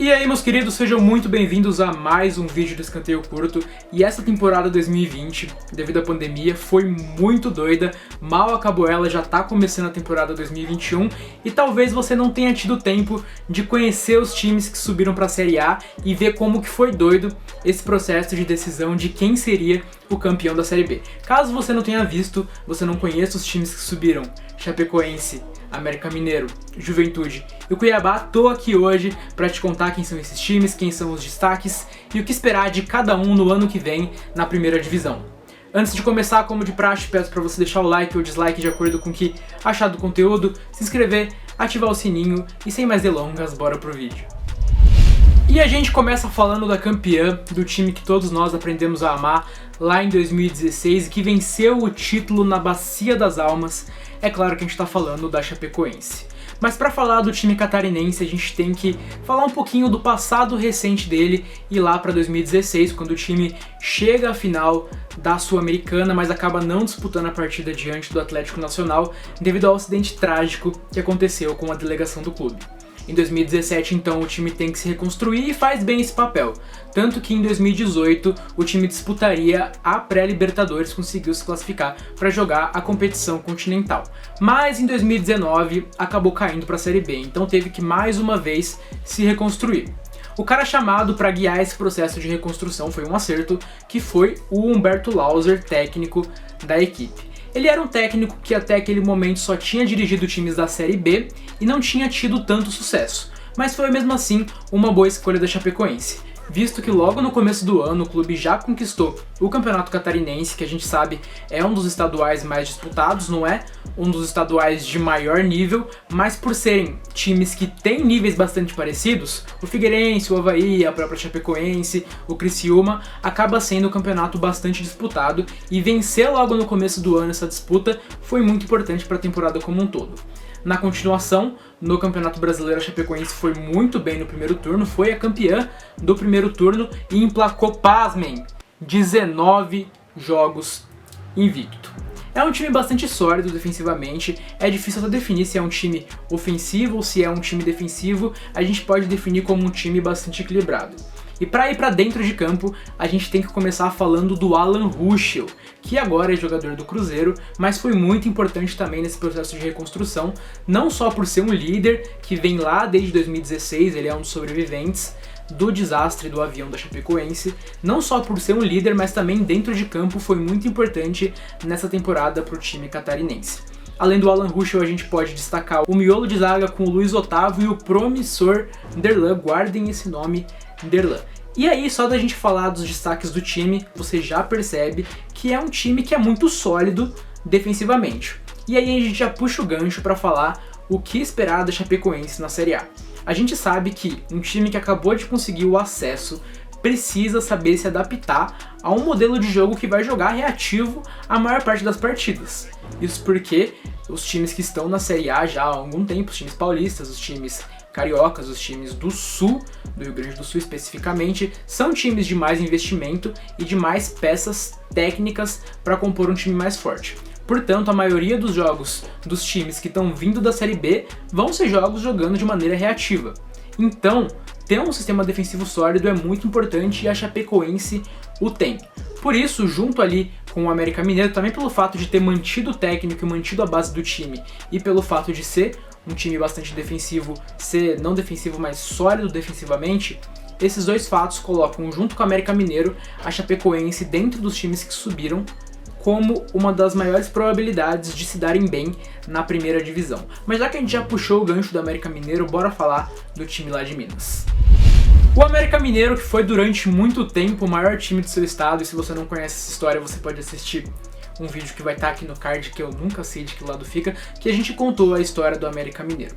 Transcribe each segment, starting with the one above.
E aí, meus queridos, sejam muito bem-vindos a mais um vídeo do Escanteio Curto. E essa temporada 2020, devido à pandemia, foi muito doida. Mal acabou ela, já tá começando a temporada 2021 e talvez você não tenha tido tempo de conhecer os times que subiram pra Série A e ver como que foi doido esse processo de decisão de quem seria o campeão da Série B. Caso você não tenha visto, você não conheça os times que subiram, Chapecoense, América Mineiro, Juventude e o Cuiabá, tô aqui hoje para te contar quem são esses times, quem são os destaques e o que esperar de cada um no ano que vem na primeira divisão. Antes de começar, como de praxe, peço para você deixar o like ou dislike de acordo com o que achar do conteúdo, se inscrever, ativar o sininho e sem mais delongas, bora pro vídeo. E a gente começa falando da campeã, do time que todos nós aprendemos a amar lá em 2016 e que venceu o título na Bacia das Almas. É claro que a gente está falando da Chapecoense. Mas para falar do time catarinense, a gente tem que falar um pouquinho do passado recente dele e lá para 2016, quando o time chega à final da Sul-Americana, mas acaba não disputando a partida diante do Atlético Nacional devido ao acidente trágico que aconteceu com a delegação do clube. Em 2017, então, o time tem que se reconstruir e faz bem esse papel. Tanto que em 2018, o time disputaria a pré-Libertadores, conseguiu se classificar para jogar a competição continental. Mas em 2019, acabou caindo para a Série B, então teve que mais uma vez se reconstruir. O cara chamado para guiar esse processo de reconstrução foi um acerto, que foi o Humberto Lauser, técnico da equipe. Ele era um técnico que até aquele momento só tinha dirigido times da Série B e não tinha tido tanto sucesso, mas foi mesmo assim uma boa escolha da Chapecoense, visto que logo no começo do ano o clube já conquistou o Campeonato Catarinense, que a gente sabe é um dos estaduais mais disputados, não é um dos estaduais de maior nível, mas por serem times que têm níveis bastante parecidos, o Figueirense, o Avaí, a própria Chapecoense, o Criciúma, acaba sendo um campeonato bastante disputado e vencer logo no começo do ano essa disputa foi muito importante para a temporada como um todo. Na continuação, no Campeonato Brasileiro, a Chapecoense foi muito bem no primeiro turno, foi a campeã do primeiro turno e emplacou, pasmem, 19 jogos invicto. É um time bastante sólido defensivamente, é difícil até definir se é um time ofensivo ou se é um time defensivo, a gente pode definir como um time bastante equilibrado. E para ir para dentro de campo, a gente tem que começar falando do Alan Ruschel, que agora é jogador do Cruzeiro, mas foi muito importante também nesse processo de reconstrução, não só por ser um líder que vem lá desde 2016, ele é um dos sobreviventes do desastre do avião da Chapecoense, não só por ser um líder, mas também dentro de campo foi muito importante nessa temporada para o time catarinense. Além do Alan Ruschel, a gente pode destacar o miolo de zaga com o Luiz Otávio e o promissor Derlan, guardem esse nome, Derlan. E aí, só da gente falar dos destaques do time, você já percebe que é um time que é muito sólido defensivamente. E aí a gente já puxa o gancho para falar o que esperar da Chapecoense na Série A. A gente sabe que um time que acabou de conseguir o acesso precisa saber se adaptar a um modelo de jogo que vai jogar reativo a maior parte das partidas. Isso porque os times que estão na Série A já há algum tempo, os times paulistas, os times cariocas, os times do sul, do Rio Grande do Sul especificamente, são times de mais investimento e de mais peças técnicas para compor um time mais forte. Portanto, a maioria dos jogos dos times que estão vindo da Série B vão ser jogos jogando de maneira reativa. Então, ter um sistema defensivo sólido é muito importante e a Chapecoense o tem. Por isso, junto ali com o América Mineiro, também pelo fato de ter mantido o técnico e mantido a base do time e pelo fato de ser um time bastante defensivo, ser não defensivo, mas sólido defensivamente, esses dois fatos colocam, junto com o América Mineiro, a Chapecoense dentro dos times que subiram como uma das maiores probabilidades de se darem bem na primeira divisão. Mas já que a gente já puxou o gancho do América Mineiro, bora falar do time lá de Minas. O América Mineiro, que foi durante muito tempo o maior time do seu estado, e se você não conhece essa história, você pode assistir um vídeo que vai estar aqui no card, que eu nunca sei de que lado fica, que a gente contou a história do América Mineiro.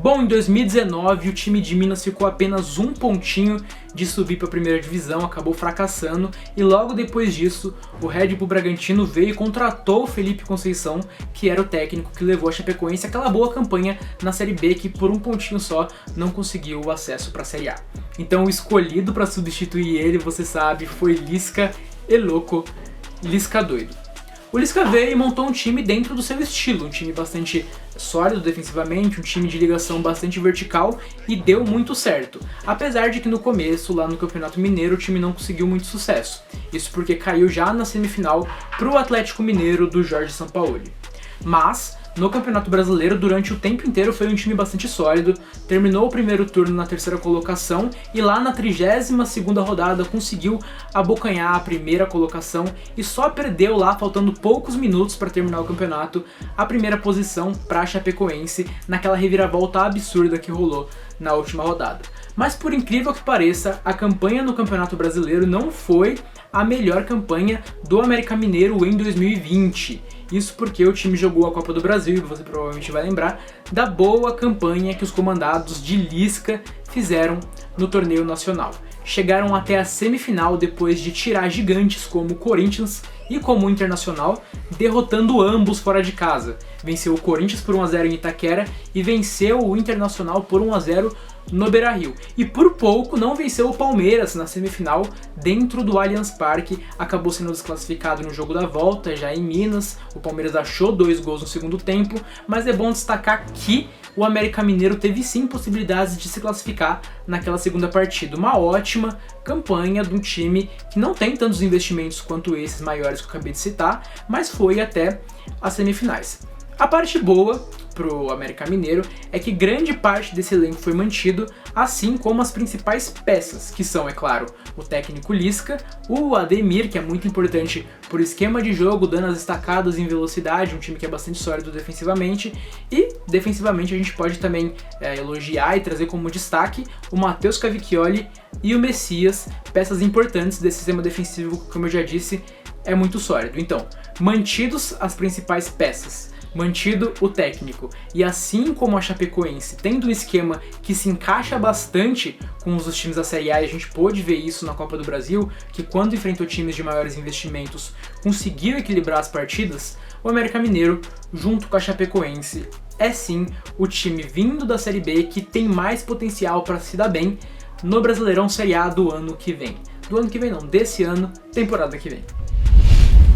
Bom, em 2019 o time de Minas ficou apenas um pontinho de subir para a primeira divisão, acabou fracassando e logo depois disso o Red Bull Bragantino veio e contratou o Felipe Conceição, que era o técnico que levou a Chapecoense àquela boa campanha na Série B que por um pontinho só não conseguiu o acesso para a Série A. Então o escolhido para substituir ele, você sabe, foi Lisca e louco, Lisca doido. O Lisca veio e montou um time dentro do seu estilo, um time bastante sólido defensivamente, um time de ligação bastante vertical e deu muito certo. Apesar de que no começo, lá no Campeonato Mineiro, o time não conseguiu muito sucesso. Isso porque caiu já na semifinal para o Atlético Mineiro do Jorge Sampaoli. Mas no Campeonato Brasileiro, durante o tempo inteiro, foi um time bastante sólido, terminou o primeiro turno na terceira colocação e lá na 32ª rodada conseguiu abocanhar a primeira colocação e só perdeu lá, faltando poucos minutos para terminar o campeonato, a primeira posição para a Chapecoense naquela reviravolta absurda que rolou na última rodada. Mas por incrível que pareça, a campanha no Campeonato Brasileiro não foi a melhor campanha do América Mineiro em 2020. Isso porque o time jogou a Copa do Brasil, e você provavelmente vai lembrar da boa campanha que os comandados de Lisca fizeram no torneio nacional. Chegaram até a semifinal depois de tirar gigantes como o Corinthians e como o Internacional, derrotando ambos fora de casa. Venceu o Corinthians por 1-0 em Itaquera e venceu o Internacional por 1-0 no Beira-Rio. E por pouco não venceu o Palmeiras na semifinal dentro do Allianz Parque, acabou sendo desclassificado no jogo da volta, já em Minas. O Palmeiras achou 2 gols no segundo tempo, mas é bom destacar que o América Mineiro teve sim possibilidades de se classificar naquela segunda partida. Uma ótima campanha de um time que não tem tantos investimentos quanto esses maiores que eu acabei de citar, mas foi até as semifinais. A parte boa pro América Mineiro é que grande parte desse elenco foi mantido, assim como as principais peças, que são, é claro, o técnico Lisca, o Ademir, que é muito importante por esquema de jogo, dando as estacadas em velocidade, um time que é bastante sólido defensivamente, e defensivamente a gente pode também elogiar e trazer como destaque o Matheus Cavicchioli e o Messias, peças importantes desse sistema defensivo, como eu já disse, é muito sólido. Então, mantidos as principais peças, mantido o técnico, e assim como a Chapecoense tendo um esquema que se encaixa bastante com os times da Série A, e a gente pôde ver isso na Copa do Brasil, que quando enfrentou times de maiores investimentos conseguiu equilibrar as partidas, o América Mineiro, junto com a Chapecoense, é sim o time vindo da Série B que tem mais potencial para se dar bem no Brasileirão Série A do ano que vem. Do ano que vem não, desse ano, temporada que vem.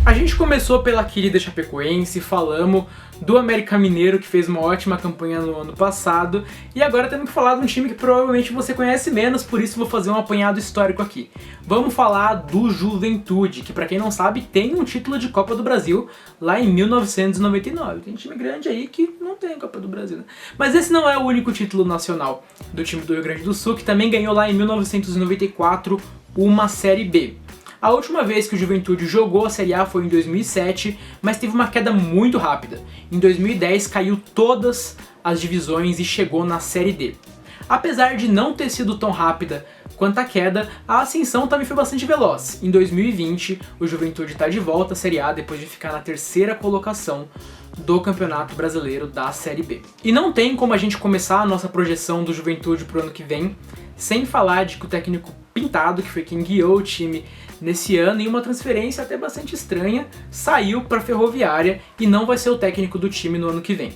A gente começou pela querida Chapecoense, falamos do América Mineiro, que fez uma ótima campanha no ano passado, e agora temos que falar de um time que provavelmente você conhece menos, por isso vou fazer um apanhado histórico aqui. Vamos falar do Juventude, que pra quem não sabe tem um título de Copa do Brasil lá em 1999. Tem time grande aí que não tem Copa do Brasil, né? Mas esse não é o único título nacional do time do Rio Grande do Sul, que também ganhou lá em 1994 uma Série B. A última vez que o Juventude jogou a Série A foi em 2007, mas teve uma queda muito rápida. Em 2010 caiu todas as divisões e chegou na Série D. Apesar de não ter sido tão rápida quanto a queda, a ascensão também foi bastante veloz. Em 2020, o Juventude está de volta à Série A depois de ficar na terceira colocação do Campeonato Brasileiro da Série B. E não tem como a gente começar a nossa projeção do Juventude pro ano que vem sem falar de que o técnico Pintado, que foi quem guiou o time nesse ano, em uma transferência até bastante estranha, saiu para a Ferroviária e não vai ser o técnico do time no ano que vem.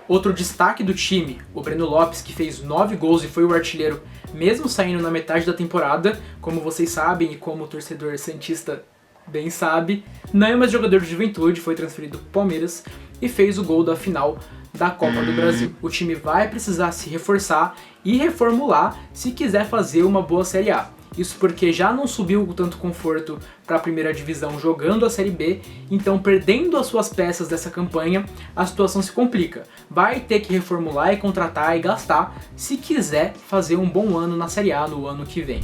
Outro destaque do time, o Breno Lopes, que fez 9 gols e foi o artilheiro mesmo saindo na metade da temporada, como vocês sabem e como o torcedor santista bem sabe, não é mais jogador de Juventude, foi transferido para o Palmeiras e fez o gol da final da Copa do Brasil. O time vai precisar se reforçar e reformular se quiser fazer uma boa Série A. Isso porque já não subiu com tanto conforto para a primeira divisão jogando a Série B, então perdendo as suas peças dessa campanha, a situação se complica. Vai ter que reformular e contratar e gastar se quiser fazer um bom ano na Série A no ano que vem.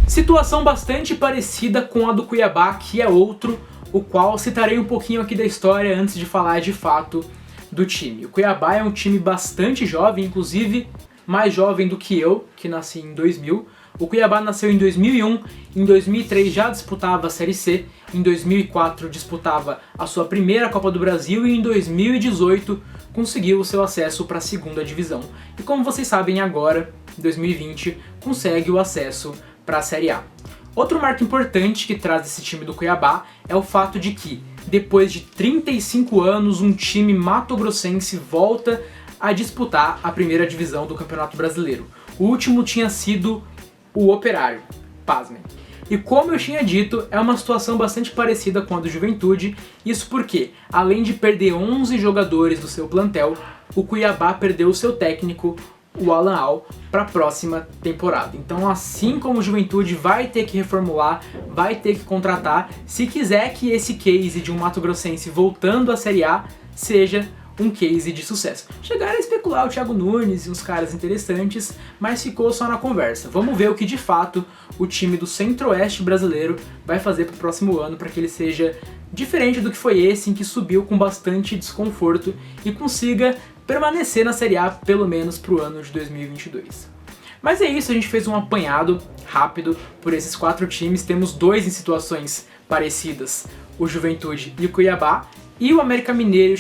Situação bastante parecida com a do Cuiabá, que é outro, o qual citarei um pouquinho aqui da história antes de falar de fato do time. O Cuiabá é um time bastante jovem, inclusive mais jovem do que eu, que nasci em 2000. O Cuiabá nasceu em 2001, em 2003 já disputava a Série C, em 2004 disputava a sua primeira Copa do Brasil e em 2018 conseguiu o seu acesso para a segunda divisão. E como vocês sabem agora, em 2020, consegue o acesso para a Série A. Outro marco importante que traz esse time do Cuiabá é o fato de que, depois de 35 anos, um time mato-grossense volta a disputar a primeira divisão do Campeonato Brasileiro. O último tinha sido o Operário, pasmem. E como eu tinha dito, é uma situação bastante parecida com a do Juventude, isso porque, além de perder 11 jogadores do seu plantel, o Cuiabá perdeu o seu técnico, o Alan Al, para a próxima temporada. Então, assim como o Juventude vai ter que reformular, vai ter que contratar, se quiser que esse case de um Mato Grossense voltando à Série A seja um case de sucesso. Chegaram a especular o Thiago Nunes e uns caras interessantes, mas ficou só na conversa. Vamos ver o que de fato o time do Centro-Oeste brasileiro vai fazer para o próximo ano para que ele seja diferente do que foi esse, em que subiu com bastante desconforto e consiga permanecer na Série A pelo menos para o ano de 2022. Mas é isso, a gente fez um apanhado rápido por esses 4 times, temos 2 em situações parecidas, o Juventude e o Cuiabá, e o América Mineiro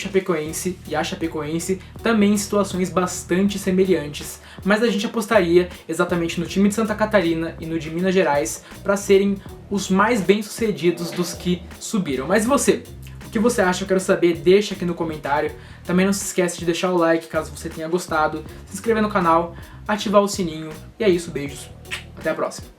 e a Chapecoense também em situações bastante semelhantes, mas a gente apostaria exatamente no time de Santa Catarina e no de Minas Gerais para serem os mais bem-sucedidos dos que subiram. Mas e você? O que você acha? Eu quero saber, deixa aqui no comentário. Também não se esquece de deixar o like caso você tenha gostado, se inscrever no canal, ativar o sininho. E é isso, beijos. Até a próxima.